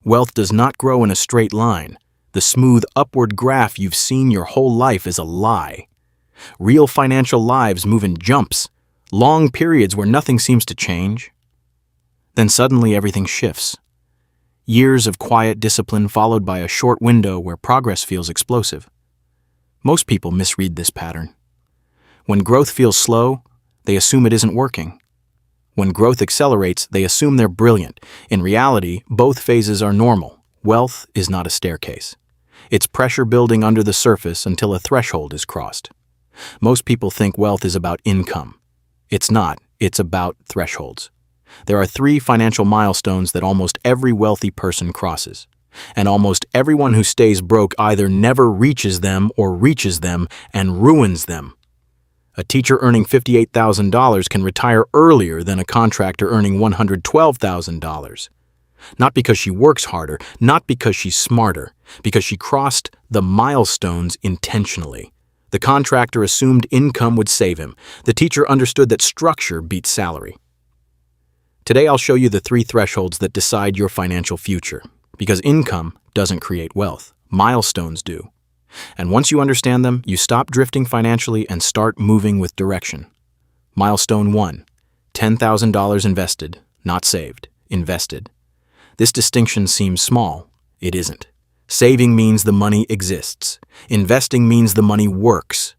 Wealth does not grow in a straight line. The smooth upward graph you've seen your whole life is a lie. Real financial lives move in jumps, long periods where nothing seems to change. Then suddenly everything shifts. Years of quiet discipline followed by a short window where progress feels explosive. Most people misread this pattern. When growth feels slow, they assume it isn't working. When growth accelerates, they assume they're brilliant. In reality, both phases are normal. Wealth is not a staircase. It's pressure building under the surface until a threshold is crossed. Most people think wealth is about income. It's not. It's about thresholds. There are 3 financial milestones that almost every wealthy person crosses. And almost everyone who stays broke either never reaches them or reaches them and ruins them. A teacher earning $58,000 can retire earlier than a contractor earning $112,000. Not because she works harder, not because she's smarter, because she crossed the milestones intentionally. The contractor assumed income would save him. The teacher understood that structure beats salary. Today I'll show you the 3 thresholds that decide your financial future. Because income doesn't create wealth. Milestones do. And once you understand them, you stop drifting financially and start moving with direction. Milestone 1. $10,000 invested, not saved, invested. This distinction seems small. It isn't. Saving means the money exists. Investing means the money works.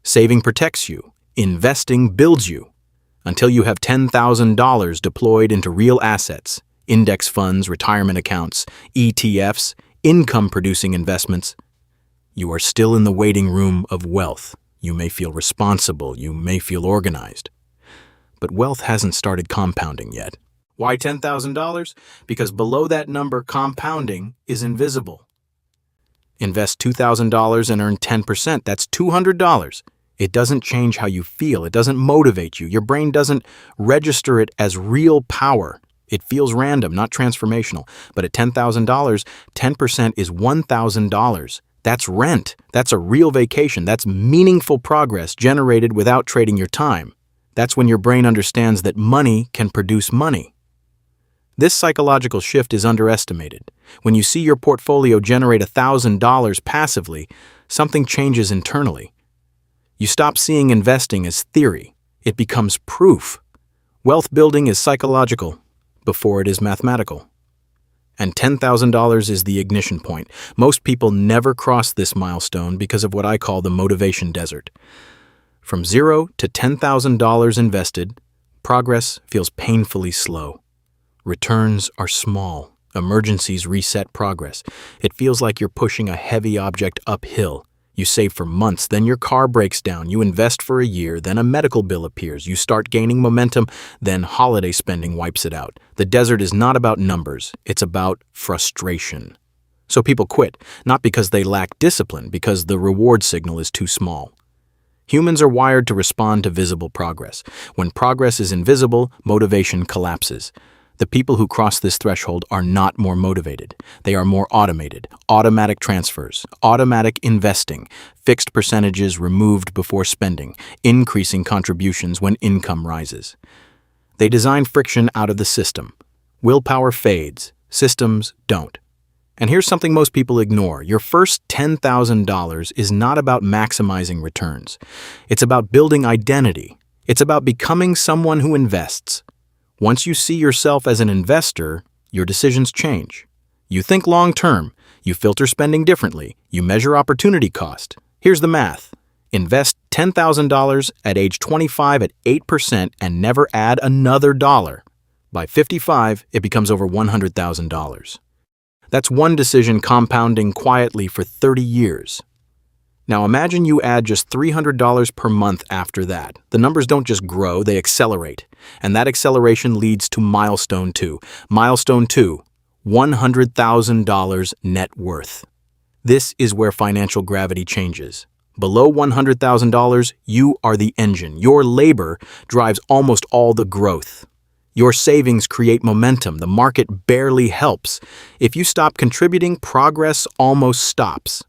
Saving protects you. Investing builds you. Until you have $10,000 deployed into real assets, index funds, retirement accounts, ETFs, income-producing investments, you are still in the waiting room of wealth. You may feel responsible, you may feel organized. But wealth hasn't started compounding yet. Why $10,000? Because below that number, compounding is invisible. Invest $2,000 and earn 10%. That's $200. It doesn't change how you feel. It doesn't motivate you. Your brain doesn't register it as real power. It feels random, not transformational. But at $10,000, 10% is $1,000. That's rent. That's a real vacation. That's meaningful progress generated without trading your time. That's when your brain understands that money can produce money. This psychological shift is underestimated. When you see your portfolio generate $1,000 passively, something changes internally. You stop seeing investing as theory. It becomes proof. Wealth building is psychological before it is mathematical. And $10,000 is the ignition point. Most people never cross this milestone because of what I call the motivation desert. From $0 to $10,000 invested, progress feels painfully slow. Returns are small. Emergencies reset progress. It feels like you're pushing a heavy object uphill. You save for months, then your car breaks down. You invest for a year, then a medical bill appears. You start gaining momentum, then holiday spending wipes it out. The desert is not about numbers. It's about frustration. So people quit, not because they lack discipline, because the reward signal is too small. Humans are wired to respond to visible progress. When progress is invisible, motivation collapses. The people who cross this threshold are not more motivated. They are more automated. Automatic transfers, automatic investing, fixed percentages removed before spending, increasing contributions when income rises. They design friction out of the system. Willpower fades. Systems don't. And here's something most people ignore. Your first $10,000 is not about maximizing returns. It's about building identity. It's about becoming someone who invests. Once you see yourself as an investor, your decisions change. You think long-term. You filter spending differently. You measure opportunity cost. Here's the math. Invest $10,000 at age 25 at 8% and never add another dollar. By 55, it becomes over $100,000. That's one decision compounding quietly for 30 years. Now imagine you add just $300 per month after that. The numbers don't just grow, they accelerate. And that acceleration leads to Milestone 2. Milestone 2, $100,000 net worth. This is where financial gravity changes. Below $100,000, you are the engine. Your labor drives almost all the growth. Your savings create momentum. The market barely helps. If you stop contributing, progress almost stops.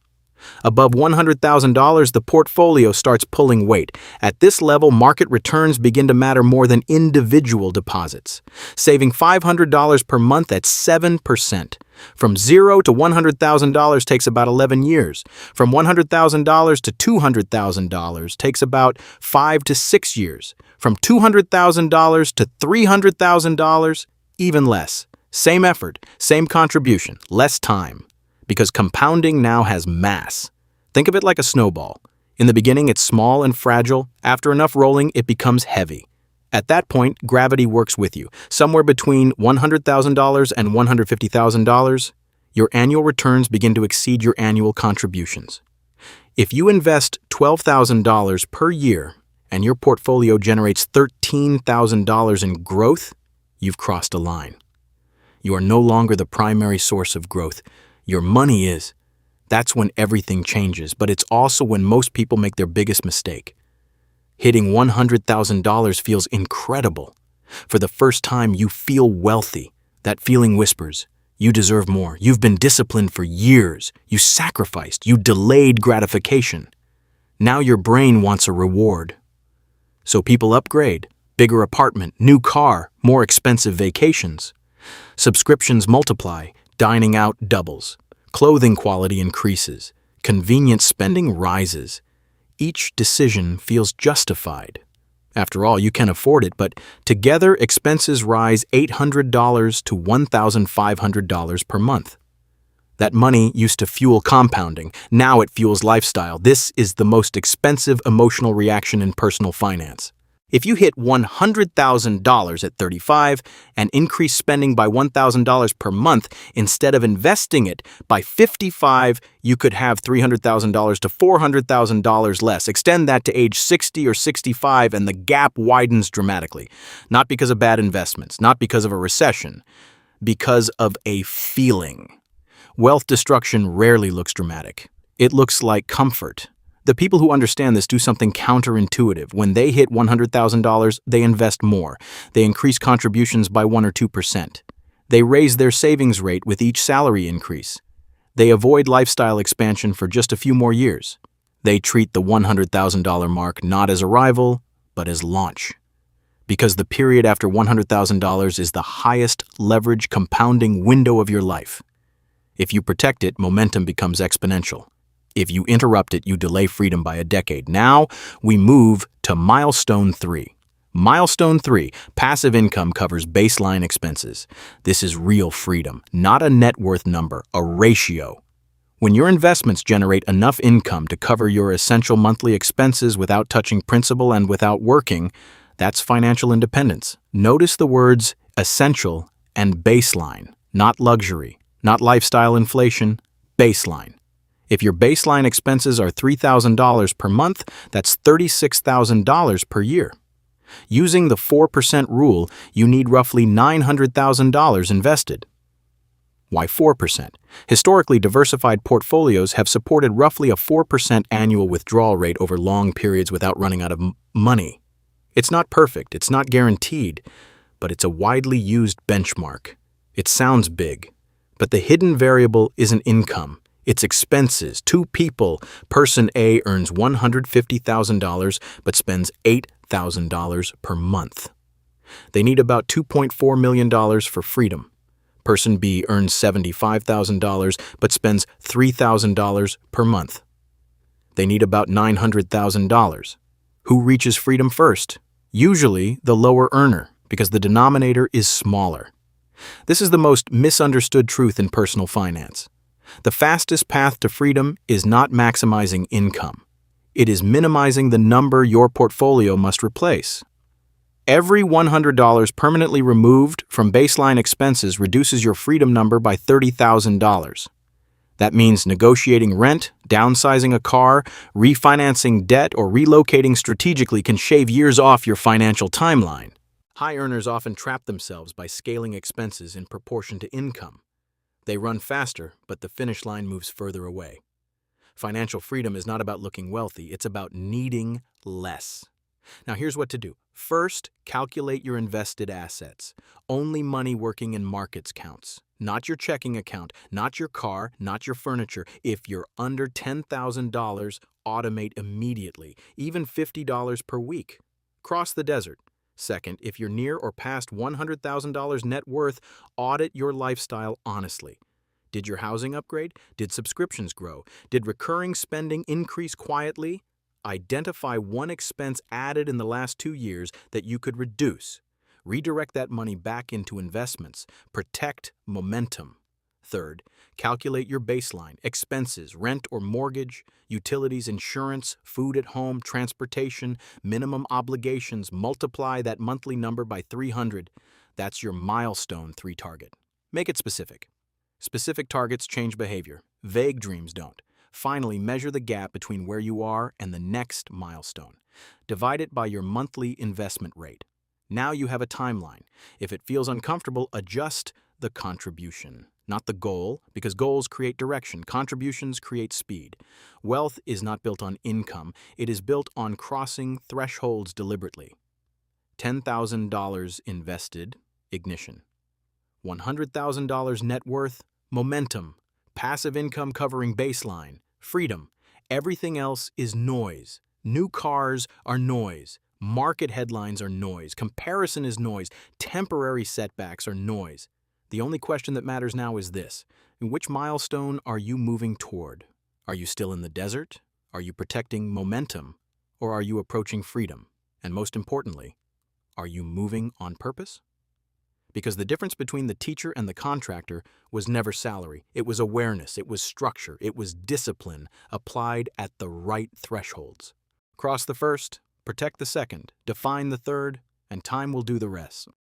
Above $100,000, the portfolio starts pulling weight. At this level, market returns begin to matter more than individual deposits. Saving $500 per month at 7%. From $0 to $100,000 takes about 11 years. From $100,000 to $200,000 takes about 5 to 6 years. From $200,000 to $300,000, even less. Same effort, same contribution, less time. Because compounding now has mass. Think of it like a snowball. In the beginning, it's small and fragile. After enough rolling, it becomes heavy. At that point, gravity works with you. Somewhere between $100,000 and $150,000, your annual returns begin to exceed your annual contributions. If you invest $12,000 per year and your portfolio generates $13,000 in growth, you've crossed a line. You are no longer the primary source of growth. Your money is. That's when everything changes, but it's also when most people make their biggest mistake. Hitting $100,000 feels incredible. For the first time, you feel wealthy. That feeling whispers, you deserve more. You've been disciplined for years. You sacrificed. You delayed gratification. Now your brain wants a reward. So people upgrade. Bigger apartment, new car, more expensive vacations. Subscriptions multiply. Dining out doubles. Clothing quality increases. Convenience spending rises. Each decision feels justified. After all, you can afford it, but together expenses rise $800 to $1,500 per month. That money used to fuel compounding. Now it fuels lifestyle. This is the most expensive emotional reaction in personal finance. If you hit $100,000 at 35 and increase spending by $1,000 per month instead of investing it by 55, you could have $300,000 to $400,000 less. Extend that to age 60 or 65 and the gap widens dramatically. Not because of bad investments, not because of a recession, because of a feeling. Wealth destruction rarely looks dramatic. It looks like comfort. The people who understand this do something counterintuitive. When they hit $100,000, they invest more. They increase contributions by 1 or 2%. They raise their savings rate with each salary increase. They avoid lifestyle expansion for just a few more years. They treat the $100,000 mark not as arrival, but as launch. Because the period after $100,000 is the highest leverage compounding window of your life. If you protect it, momentum becomes exponential. If you interrupt it, you delay freedom by a decade. Now, we move to Milestone 3. Milestone 3, passive income covers baseline expenses. This is real freedom, not a net worth number, a ratio. When your investments generate enough income to cover your essential monthly expenses without touching principal and without working, that's financial independence. Notice the words essential and baseline, not luxury, not lifestyle inflation, baseline. If your baseline expenses are $3,000 per month, that's $36,000 per year. Using the 4% rule, you need roughly $900,000 invested. Why 4%? Historically, diversified portfolios have supported roughly a 4% annual withdrawal rate over long periods without running out of money. It's not perfect, it's not guaranteed, but it's a widely used benchmark. It sounds big, but the hidden variable isn't income. It's expenses. Two people. Person A earns $150,000 but spends $8,000 per month. They need about $2.4 million for freedom. Person B earns $75,000 but spends $3,000 per month. They need about $900,000. Who reaches freedom first? Usually the lower earner, because the denominator is smaller. This is the most misunderstood truth in personal finance. The fastest path to freedom is not maximizing income. It is minimizing the number your portfolio must replace. Every $100 permanently removed from baseline expenses reduces your freedom number by $30,000. That means negotiating rent, downsizing a car, refinancing debt, or relocating strategically can shave years off your financial timeline. High earners often trap themselves by scaling expenses in proportion to income. They run faster, but the finish line moves further away. Financial freedom is not about looking wealthy, it's about needing less. Now here's what to do. First, calculate your invested assets. Only money working in markets counts. Not your checking account, not your car, not your furniture. If you're under $10,000, automate immediately, even $50 per week. Cross the desert. Second, if you're near or past $100,000 net worth, audit your lifestyle honestly. Did your housing upgrade? Did subscriptions grow? Did recurring spending increase quietly? Identify one expense added in the last 2 years that you could reduce. Redirect that money back into investments. Protect momentum. Third, calculate your baseline, expenses, rent or mortgage, utilities, insurance, food at home, transportation, minimum obligations. Multiply that monthly number by 300. That's your milestone 3 target. Make it specific. Specific targets change behavior. Vague dreams don't. Finally, measure the gap between where you are and the next milestone. Divide it by your monthly investment rate. Now you have a timeline. If it feels uncomfortable, adjust the contribution, not the goal, because goals create direction, contributions create speed. Wealth is not built on income, it is built on crossing thresholds deliberately. $10,000 invested, ignition. $100,000 net worth, momentum. Passive income covering baseline, freedom. Everything else is noise. New cars are noise. Market headlines are noise. Comparison is noise. Temporary setbacks are noise. The only question that matters now is this: which milestone are you moving toward? Are you still in the desert? Are you protecting momentum? Or are you approaching freedom? And most importantly, are you moving on purpose? Because the difference between the teacher and the contractor was never salary. It was awareness, it was structure, it was discipline applied at the right thresholds. Cross the first, protect the second, define the third, and time will do the rest.